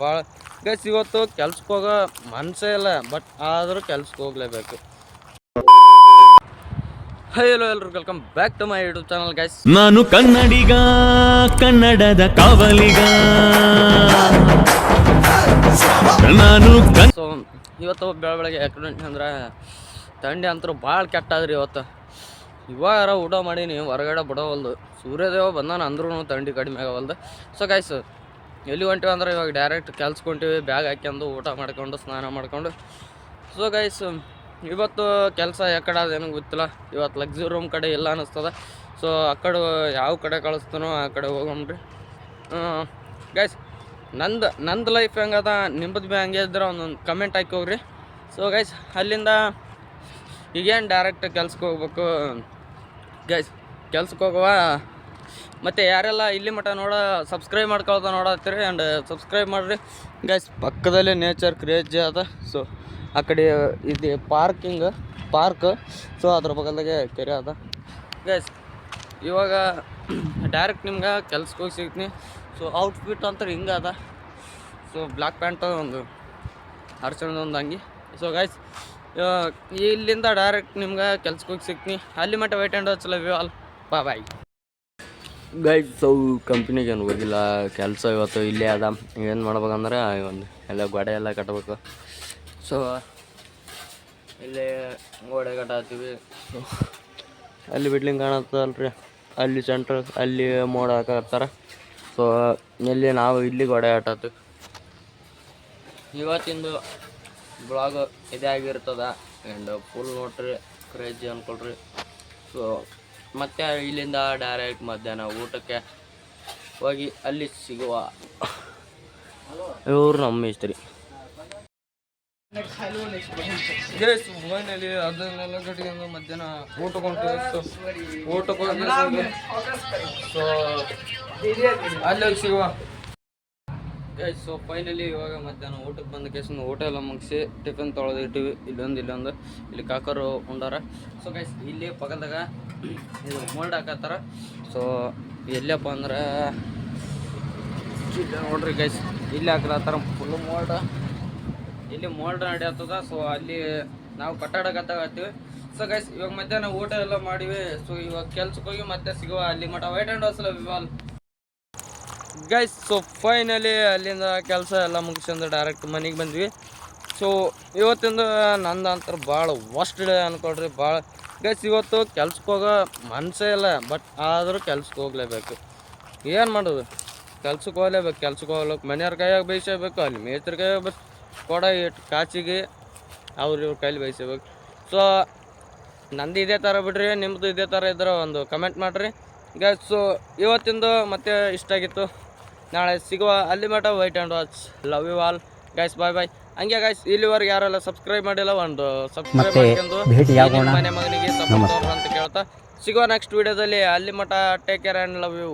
ಭಾಳ ಗೈಸ್ ಇವತ್ತು ಕೆಲ್ಸಕ್ಕೆ ಹೋಗೋ ಮನಸ್ಸೇ ಇಲ್ಲ, ಬಟ್ ಆದರೂ ಕೆಲ್ಸಕ್ಕೆ ಹೋಗ್ಲೇಬೇಕು. ಹಲೋ ಎಲ್ರು, welcome back to my YouTube channel guys. ನಾನು ಕನ್ನಡಿಗ, ಕನ್ನಡದ ಕಾವಲಿಗ. ಸೊ ಇವತ್ತು ಬೆಳಗ್ಗೆ ಯಾಕಂದ್ರೆ ಅಂದ್ರೆ ಥಂಡಿ ಅಂತೂ ಭಾಳ ಕೆಟ್ಟಾದ್ರಿ ಇವತ್ತು. ಇವಾಗ ಊಟ ಮಾಡೀನಿ, ಹೊರಗಡೆ ಬಿಡೋವಲ್ದು. ಸೂರ್ಯದೇವ ಬಂದಾನ ಅಂದ್ರೂ ಥಂಡಿ ಕಡಿಮೆ ಆಗವಲ್ದು. ಸೊ ಗೈಸ್ ಎಲ್ಲಿ ಹೊಂಟಿವಿ ಅಂದ್ರೆ ಇವಾಗ ಡೈರೆಕ್ಟ್ ಕೆಲ್ಸಕ್ಕೆ ಹೊಂಟಿವಿ. ಬ್ಯಾಗ್ ಹಾಕ್ಯಂಡು ಊಟ ಮಾಡ್ಕೊಂಡು ಸ್ನಾನ ಮಾಡ್ಕೊಂಡು. ಸೊ ಗೈಸ್ ಇವತ್ತು ಕೆಲಸ ಯಾಕಡೆ ಅದೇನೋ ಗೊತ್ತಿಲ್ಲ. ಇವತ್ತು ಲಕ್ಸುರಿ ರೂಮ್ ಕಡೆ ಇಲ್ಲ ಅನ್ನಿಸ್ತದ. ಸೊ ಆ ಕಡೆ ಯಾವ ಕಡೆ ಕಳಿಸ್ತಾನೋ ಆ ಕಡೆ ಹೋಗಮ್ರಿ. ಗೈಸ್ ನಂದು ಲೈಫ್ ಹೆಂಗದ, ನಿಮ್ಮದು ಭೀ ಹಂಗೆ ಇದ್ರೆ ಒಂದೊಂದು ಕಮೆಂಟ್ ಹಾಕಿ ಹೋಗ್ರಿ. ಸೊ ಗೈಸ್ ಅಲ್ಲಿಂದ ಈಗೇನು ಡೈರೆಕ್ಟ್ ಕೆಲ್ಸಕ್ಕೆ ಹೋಗ್ಬೇಕು ಗೈಸ್. ಕೆಲ್ಸಕ್ಕೆ ಹೋಗುವ ಮತ್ತು ಯಾರೆಲ್ಲ ಇಲ್ಲಿ ಮಟ್ಟ ಸಬ್ಸ್ಕ್ರೈಬ್ ಮಾಡ್ಕೊಳ್ತಾ ನೋಡತ್ತೀರಿ ಆ್ಯಂಡ್ ಸಬ್ಸ್ಕ್ರೈಬ್ ಮಾಡಿರಿ ಗೈಸ್. ಪಕ್ಕದಲ್ಲೇ ನೇಚರ್ ಕ್ರೇಜಿ ಅದ. ಸೊ ಆ ಕಡೆ ಇದು ಪಾರ್ಕ್. ಸೊ ಅದ್ರ ಪಕ್ಕದಾಗೆ ಕೆರೆ ಅದ ಗೈಸ್. ಇವಾಗ ಡೈರೆಕ್ಟ್ ನಿಮ್ಗೆ ಕೆಲ್ಸಕ್ಕೆ ಹೋಗಿ ಸಿಗ್ತೀನಿ. ಸೊ ಔಟ್ಫಿಟ್ ಅಂತ ಹಿಂಗೆ ಅದ. ಸೊ ಬ್ಲ್ಯಾಕ್ ಪ್ಯಾಂಟ್ ಒಂದು ಅರ್ಚಣದೊಂದು ಅಂಗಿ. ಸೊ ಗೈಸ್ ಇಲ್ಲಿಂದ ಡೈರೆಕ್ಟ್ ನಿಮ್ಗೆ ಕೆಲ್ಸಕ್ಕೆ ಹೋಗಿ ಸಿಗ್ತೀನಿ. ಅಲ್ಲಿ ಮಟ್ಟ wait and watch love you all, bye guys. So ಕಂಪ್ನಿಗೆ ಏನು ಹೋಗಿಲ್ಲ, ಕೆಲಸ ಇವತ್ತು ಇಲ್ಲೇ ಅದ. ಏನು ಮಾಡ್ಬೇಕಂದ್ರೆ ಒಂದು ಎಲ್ಲ ಗೋಡೆ ಎಲ್ಲ ಕಟ್ಟಬೇಕು. ಸೊ ಇಲ್ಲೇ ಗೋಡೆ ಕಟ್ಟಾತೀವಿ. ಸೊ ಅಲ್ಲಿ ಬಿಡ್ಲಿಂಗ್ ಕಾಣತ್ತಲ್ರಿ, ಅಲ್ಲಿ ಸೆಂಟ್ರ್ ಅಲ್ಲಿ ಮೋಡ ಹಾಕತ್ತಾರ. ಸೊ ಇಲ್ಲಿ ನಾವು ಇಲ್ಲಿ ಗೋಡೆ ಕಟ್ಟಾತೀವಿ. ಇವತ್ತಿಂದು ಬ್ಲಾಗ್ ಇದೇ ಆಗಿರ್ತದ ಆ್ಯಂಡ್ ಫುಲ್ ನೋಡ್ರಿ, ಕ್ರೇಜಿ ಅಂದ್ಕೊಳ್ರಿ. ಸೊ ಮತ್ತೆ ಇಲ್ಲಿಂದ ಡೈರೆಕ್ಟ್ ಮಧ್ಯಾಹ್ನ ಊಟಕ್ಕೆ ಹೋಗಿ ಅಲ್ಲಿ ಸಿಗುವ. ಇವ್ರು ನಮ್ಮ ಮಿಸ್ತ್ರಿ ಗೈಸ್. ಮನೆಯಲ್ಲಿ ಅದನ್ನೆಲ್ಲ ಕಟ್ಕೊಂಡು ಮಧ್ಯಾಹ್ನ ಊಟಕ್ಕೆ ಹೋಗಿ ಸೊ ಅಲ್ಲಿ ಸಿಗುವ ಗೈಸ್. ಸೊ ಫೈನಲಿ ಇವಾಗ ಮಧ್ಯಾಹ್ನ ಊಟಕ್ಕೆ ಬಂದ ಕೇಸ್ ಊಟ ಎಲ್ಲ ಮುಗಿಸಿ ಟಿಫಿನ್ ತೊಳೆದಿಟ್ಟಿವಿ. ಇಲ್ಲೊಂದು ಇಲ್ಲಿ ಕಾಕರು ಉಂಡಾರ. ಸೊ ಗೈಸ್ ಇಲ್ಲಿ ಪಕ್ಕದಾಗ ಇದು ಮೋಲ್ಡ್ ಹಾಕತ್ತಾರ. ಸೊ ಎಲ್ಲಪ್ಪ ಅಂದ್ರೆ ನೋಡ್ರಿ ಗೈಸ್, ಇಲ್ಲಿ ಹಾಕ್ಲತ್ತಾರ ಫುಲ್ಲು ಮೋಲ್ಡ್. ಇಲ್ಲಿ ಮೋಲ್ಡ್ ನಡೆಯತ್ತದ. ಸೊ ಅಲ್ಲಿ ನಾವು ಕಟ್ಟಡಕತ್ತಾಗತ್ತೀವಿ. ಸೊ ಗೈಸ್ ಇವಾಗ ಮಧ್ಯಾಹ್ನ ಊಟ ಎಲ್ಲ ಮಾಡಿವಿ. ಸೊ ಇವಾಗ ಕೆಲ್ಸಕ್ಕೆ ಹೋಗಿ ಮತ್ತೆ ಸಿಗುವ. ಅಲ್ಲಿ ಮಟ್ಟ ವೈಟ್ ಆ್ಯಂಡ್ ವಾಸಲ್ಲ ವಿವಾಲ್ ಗೈಸ್. ಸೊ ಫೈನಲಿ ಅಲ್ಲಿಂದ ಕೆಲಸ ಎಲ್ಲ ಮುಗಿಸ್ಕೊಂಡು ಡೈರೆಕ್ಟ್ ಮನೆಗೆ ಬಂದ್ವಿ. ಸೊ ಇವತ್ತಿಂದು ನಂದು ಅಂತಾರೆ ಭಾಳ ವರ್ಸ್ಟ್ ಡೇ ಅಂದ್ಕೊಳ್ರಿ. ಭಾಳ ಗೈಸ್ ಇವತ್ತು ಕೆಲ್ಸಕ್ಕೆ ಹೋಗೋ ಮನಸ್ಸೇ ಇಲ್ಲ, ಬಟ್ ಆದರೂ ಕೆಲ್ಸಕ್ಕೆ ಹೋಗ್ಲೇಬೇಕು. ಏನು ಮಾಡೋದು, ಕೆಲ್ಸಕ್ಕೆ ಹೋಗ್ಲೇಬೇಕು. ಕೆಲ್ಸಕ್ಕೆ ಹೋಗ್ಲಿಕ್ಕೆ ಮನೆಯವ್ರ ಕೈಯಾಗ ಬೈಸಬೇಕು, ಅಲ್ಲಿ ಮೇಸ್ತ್ರ ಕೈಯಾಗ ಬಸ್ ಕೊಡ ಇಟ್ಟು ಕಾಚಿಗೆ ಇವ್ರ ಕೈಲಿ ಬೈಸಬೇಕು. ಸೊ ನಂದು ಇದೇ ಥರ ಬಿಡ್ರಿ, ನಿಮ್ಮದು ಇದೇ ಥರ ಇದ್ರೆ ಒಂದು ಕಮೆಂಟ್ ಮಾಡಿರಿ ಗೈಸ್. ಸೊ ಇವತ್ತಿಂದು ಮತ್ತೆ ಇಷ್ಟ ಆಗಿತ್ತು. ನಾಳೆ ಸಿಗುವ. ಅಲ್ಲಿ ಮಟ್ಟ wait and watch love you all guys, bye. ಹಂಗೆ ಗೈಸ್ ಇಲ್ಲಿವರೆಗೆ ಯಾರೆಲ್ಲ ಸಬ್ಸ್ಕ್ರೈಬ್ ಮಾಡಿಲ್ಲ ಒಂದು ಸಬ್ಸ್ಕ್ರೈಬ್ ಮಾಡ್ಕೊಂಡು ಮನೆ ಮಗನಿಗೆ ಸಪೋರ್ಟ್ ಅಂತ ಕೇಳ್ತಾ ಸಿಗುವ ನೆಕ್ಸ್ಟ್ ವಿಡಿಯೋದಲ್ಲಿ. ಅಲ್ಲಿ ಮಟ್ಟ take care and love you.